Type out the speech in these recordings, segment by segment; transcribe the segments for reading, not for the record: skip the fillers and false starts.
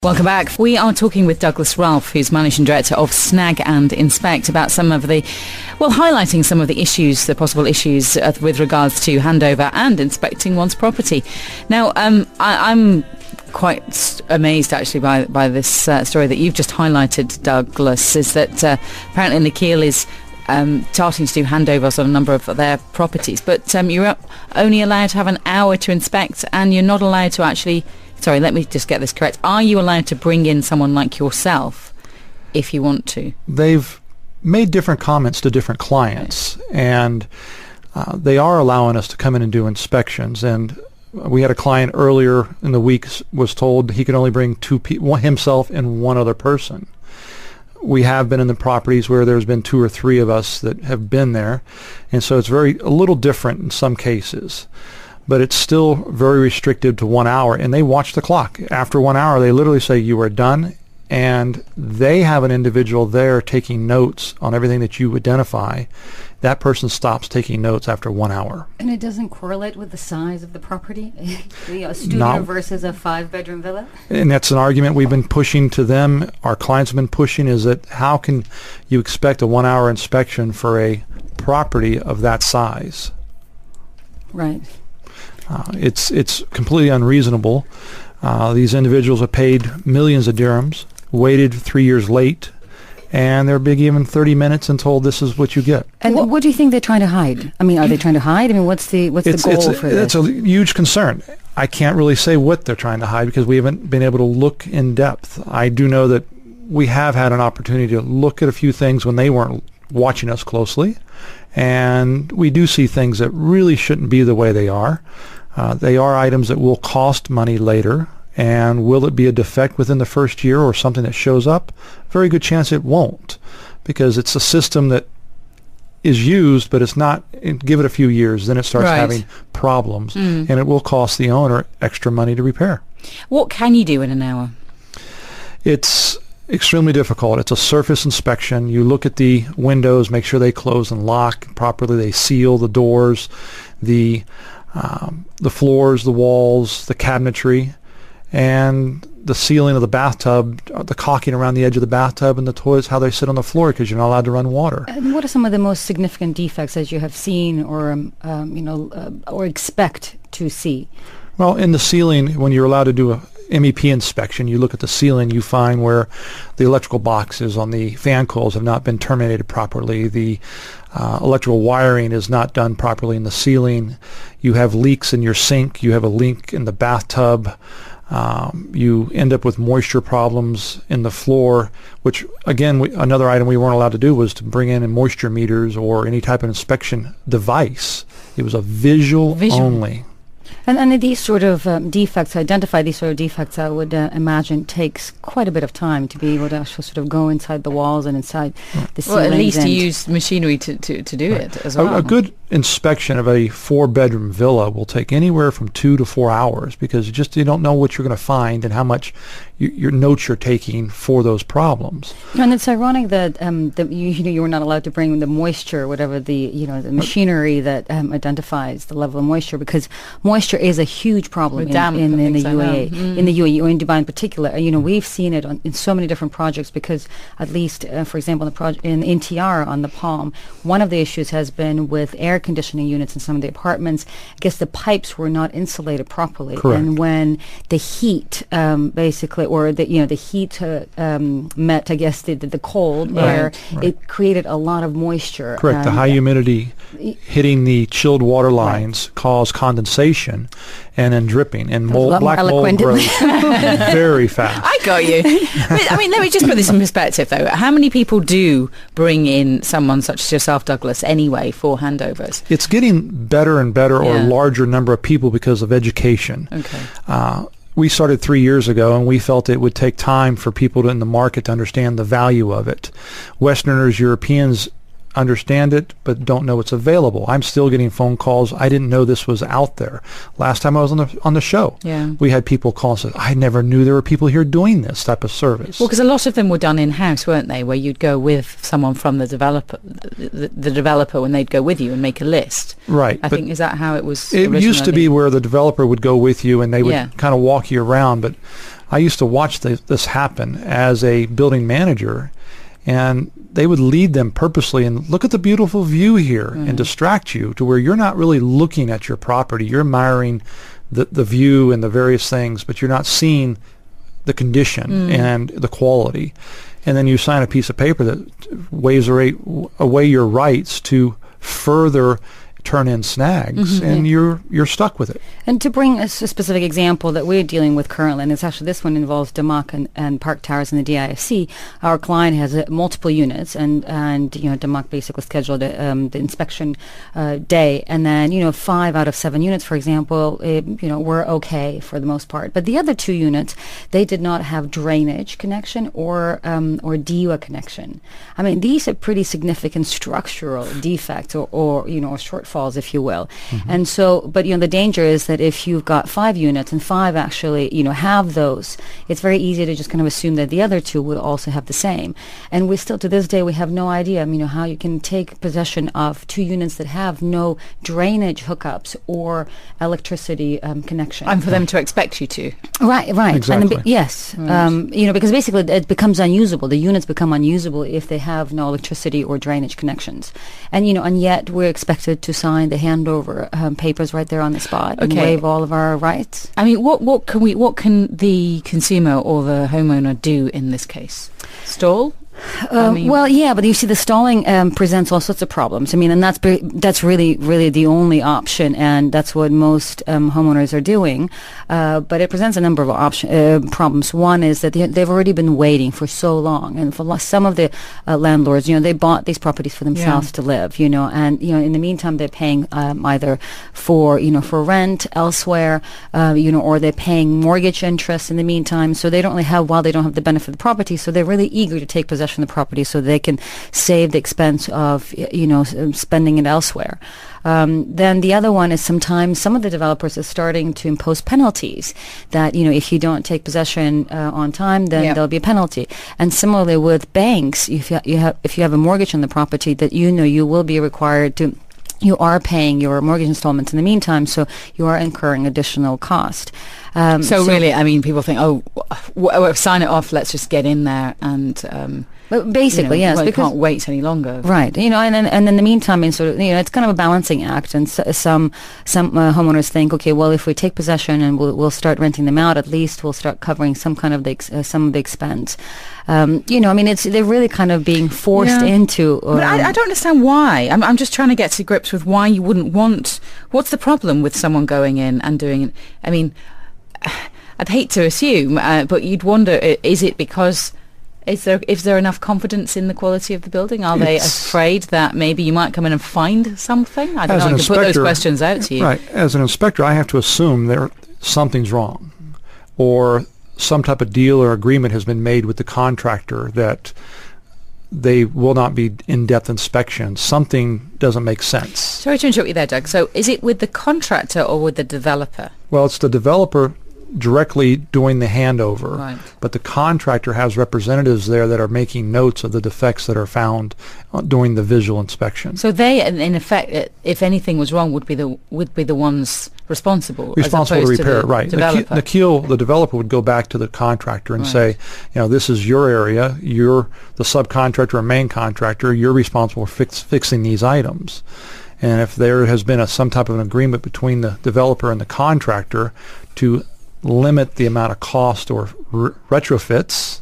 Welcome back. We are talking with Douglas Ralph, who's Managing Director of Snag and Inspect, about some of the, highlighting some of the issues, the possible issues with regards to handover and inspecting one's property. Now, I'm quite amazed actually by this story that you've just highlighted, Douglas, is that apparently Nikhil is starting to do handovers on a number of their properties, but you're only allowed to have an hour to inspect, and you're not allowed to actually... Sorry, let me just get this correct. Are you allowed to bring in someone like yourself if you want to? They've made different comments to different clients, and they are allowing us to come in and do inspections. And we had a client earlier in the week was told he could only bring two people, himself and one other person. We have been in the properties where there's been 2 or 3 of us that have been there, and so it's a little different in some cases. But it's still very restricted to 1 hour, and they watch the clock. After 1 hour, they literally say, you are done, and they have an individual there taking notes on everything that you identify. That person stops taking notes after 1 hour. And it doesn't correlate with the size of the property? A studio versus a 5-bedroom villa? And that's an argument we've been pushing to them. Our clients have been pushing, is that how can you expect a 1 hour inspection for a property of that size? Right. It's completely unreasonable. These individuals have paid millions of dirhams, waited 3 years late, and they're being given 30 minutes and told this is what you get. And what do you think they're trying to hide? I mean, are they trying to hide? I mean, what's the goal for this? It's a huge concern. I can't really say what they're trying to hide because we haven't been able to look in depth. I do know that we have had an opportunity to look at a few things when they weren't watching us closely, and we do see things that really shouldn't be the way they are. They are items that will cost money later, and will it be a defect within the first year or something that shows up? Very good chance it won't, because it's a system that is used, but it's not, give it a few years, then it starts having problems, and it will cost the owner extra money to repair. What can you do in an hour? It's extremely difficult. It's a surface inspection. You look at the windows, make sure they close and lock properly, they seal the doors, the floors, the walls, the cabinetry, and the ceiling of the bathtub, the caulking around the edge of the bathtub, and the toilets, how they sit on the floor, because you're not allowed to run water. And what are some of the most significant defects that you have seen or expect to see? Well, in the ceiling, when you're allowed to do a MEP inspection, you look at the ceiling, you find where the electrical boxes on the fan coils have not been terminated properly. The electrical wiring is not done properly in the ceiling. You have leaks in your sink. You have a leak in the bathtub. You end up with moisture problems in the floor, which, again, another item we weren't allowed to do was to bring in moisture meters or any type of inspection device. It was a visual only. And these sort of defects, identify these sort of defects, I would imagine takes quite a bit of time to be able to actually sort of go inside the walls and inside the ceilings. Well, at least to use machinery to do it as well. A good inspection of a 4-bedroom villa will take anywhere from 2 to 4 hours, because you don't know what you're going to find and how much your notes you're taking for those problems. And it's ironic that you were not allowed to bring the moisture, whatever the machinery that identifies the level of moisture, because moisture is a huge problem in the UAE, in the UAE or in Dubai in particular. We've seen it in so many different projects, because at least, for example, in NTR on the Palm, one of the issues has been with air conditioning units in some of the apartments. I guess the pipes were not insulated properly. Correct. And when the heat basically, or the heat met, I guess, the cold air, it created a lot of moisture. Correct. The high humidity hitting the chilled water lines caused condensation and then dripping, and black mold grows very fast. I got you. But, let me just put this in perspective, though. How many people do bring in someone such as yourself, Douglas, anyway, for handovers? It's getting better and better, or a larger number of people, because of education. Okay. We started 3 years ago, and we felt it would take time for people in the market to understand the value of it. Westerners, Europeans understand it but don't know it's available. I'm still getting phone calls. I didn't know this was out there. Last time I was on the show, we had people call and say, I never knew there were people here doing this type of service. Well, because a lot of them were done in-house, weren't they, where you'd go with someone from the developer, the developer, when they'd go with you and make a list. Right. I think, is that how it was It originally? Used to be where the developer would go with you and they would kind of walk you around, but I used to watch this happen as a building manager, and they would lead them purposely and look at the beautiful view here and distract you to where you're not really looking at your property. You're admiring the view and the various things, but you're not seeing the condition and the quality. And then you sign a piece of paper that waives away your rights to further turn in snags, and you're stuck with it. And to bring a specific example that we're dealing with currently, and it's actually this one involves DeMuck and Park Towers in the DIFC. Our client has multiple units, and DeMuck basically scheduled the inspection day, and then 5 out of 7 units, for example, were okay for the most part. But the other 2 units, they did not have drainage connection or DEWA connection. I mean, these are pretty significant structural defects or shortfalls, if you will. And so, but the danger is that if you've got 5 units and 5 actually have those, it's very easy to just kind of assume that the other 2 would also have the same. And we still, to this day, we have no idea how you can take possession of 2 units that have no drainage hookups or electricity connection. And for them to expect you to. Right. Exactly. Yes. Right. Because basically it becomes unusable. The units become unusable if they have no electricity or drainage connections. And and yet we're expected to sign the handover papers right there on the spot and waive all of our rights. I mean, what can the consumer or the homeowner do in this case? Stall? Well, yeah, but you see, the stalling presents all sorts of problems. I mean, and that's really the only option, and that's what most homeowners are doing. But it presents a number of problems. One is that they've already been waiting for so long, and for some of the landlords, they bought these properties for themselves to live, and in the meantime they're paying either for rent elsewhere, or they're paying mortgage interest in the meantime. So they don't have the benefit of the property, so they're really eager to take possession of the property so they can save the expense of spending it elsewhere. Then the other one is sometimes some of the developers are starting to impose penalties that if you don't take possession on time, then there'll be a penalty. And similarly with banks, if you have a mortgage on the property, that you will be required to. You are paying your mortgage installments in the meantime, so you are incurring additional cost. So really, I mean, people think, sign it off, let's just get in there and... But basically, yes, we because can't wait any longer, right? And in the meantime, it's kind of a balancing act. And some homeowners think, okay, well, if we take possession and we'll start renting them out, at least we'll start covering some kind of some of the expense. I mean, they're really kind of being forced into. But I don't understand why. I'm just trying to get to grips with why you wouldn't want. What's the problem with someone going in and doing it? I mean, I'd hate to assume, but you'd wonder: is it because? Is there enough confidence in the quality of the building? Are they afraid that maybe you might come in and find something? I don't know. I can put those questions out to you. Right. As an inspector, I have to assume something's wrong, or some type of deal or agreement has been made with the contractor that they will not be in-depth inspections. Something doesn't make sense. Sorry to interrupt you there, Doug. So is it with the contractor or with the developer? Well, it's the developer directly doing the handover, right. But the contractor has representatives there that are making notes of the defects that are found during the visual inspection. So they, in effect, if anything was wrong, would be the ones responsible to repair it, right? Developer. The developer would go back to the contractor and say, this is your area. You're the subcontractor or main contractor. You're responsible for fixing these items. And if there has been some type of an agreement between the developer and the contractor to limit the amount of cost or retrofits,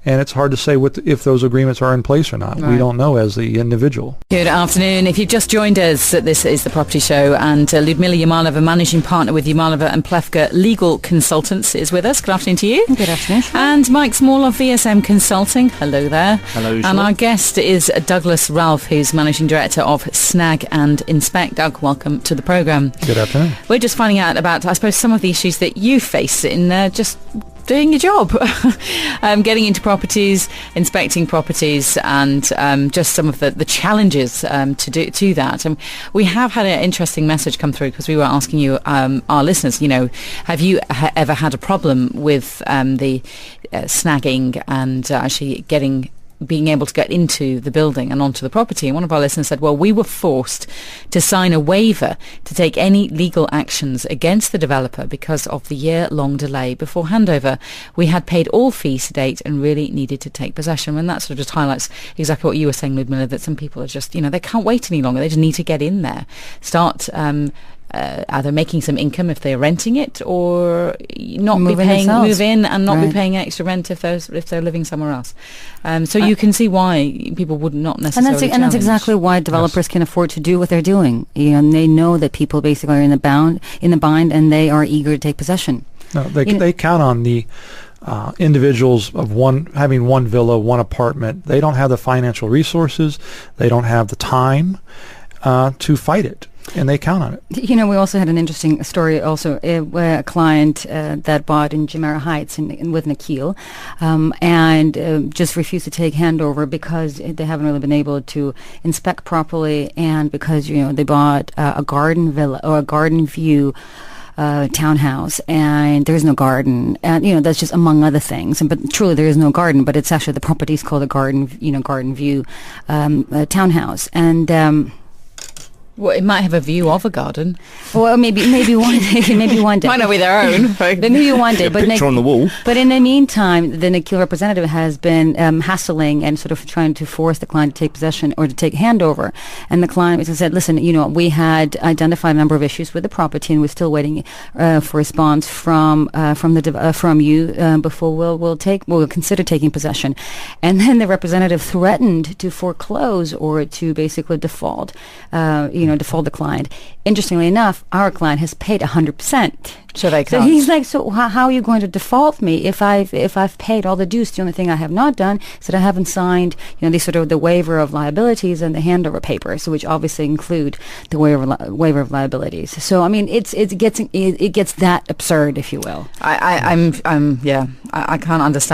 and it's hard to say if those agreements are in place or not. Right. We don't know as the individual. Good afternoon. If you've just joined us, this is The Property Show, and Ludmila Yamalova, managing partner with Yamalova and Plewka Legal Consultants, is with us. Good afternoon to you. Good afternoon. And Mike Small of VSM Consulting. Hello there. Hello. And our guest is Douglas Ralph, who's managing director of Snag and Inspect. Doug, welcome to the programme. Good afternoon. We're just finding out about, I suppose, some of the issues that you face in just doing your job, getting into properties, inspecting properties, and just some of the challenges to that. And we have had an interesting message come through because we were asking you, our listeners, have you ever had a problem with the snagging and actually getting being able to get into the building and onto the property. And one of our listeners said, well, we were forced to sign a waiver to take any legal actions against the developer because of the year-long delay before handover. We had paid all fees to date and really needed to take possession. And that sort of just highlights exactly what you were saying, Ludmila, that some people are just, they can't wait any longer. They just need to get in there, start either making some income if they're renting it, or not move in and not be paying extra rent if they're living somewhere else. So you can see why people would not necessarily. And that's exactly why developers can afford to do what they're doing. And they know that people basically are in the bind, and they are eager to take possession. No, they count on the individuals of having one villa, one apartment. They don't have the financial resources. They don't have the time to fight it. And they count on it. We also had an interesting story also where a client that bought in Jumeirah Heights with Nikhil and just refused to take handover because they haven't really been able to inspect properly, and because, they bought a garden villa or a garden view townhouse, and there's no garden, and that's just among other things. But truly, there is no garden. But it's actually the property is called a garden view townhouse, and. Well, it might have a view of a garden. Well, maybe one day. Might not be their own. But maybe one day. But picture on the wall. But in the meantime, the Nikhil representative has been hassling and sort of trying to force the client to take possession or to take handover. And the client said, "Listen, we had identified a number of issues with the property, and we're still waiting for a response from you before we'll consider taking possession." And then the representative threatened to foreclose or to basically default. Default the client. Interestingly enough, our client has paid 100%. So they can't. So he's like, so how are you going to default me if I've paid all the dues? The only thing I have not done is that I haven't signed, the waiver of liabilities and the handover papers, which obviously include the waiver of liabilities. So I mean, it gets that absurd, if you will. I can't understand.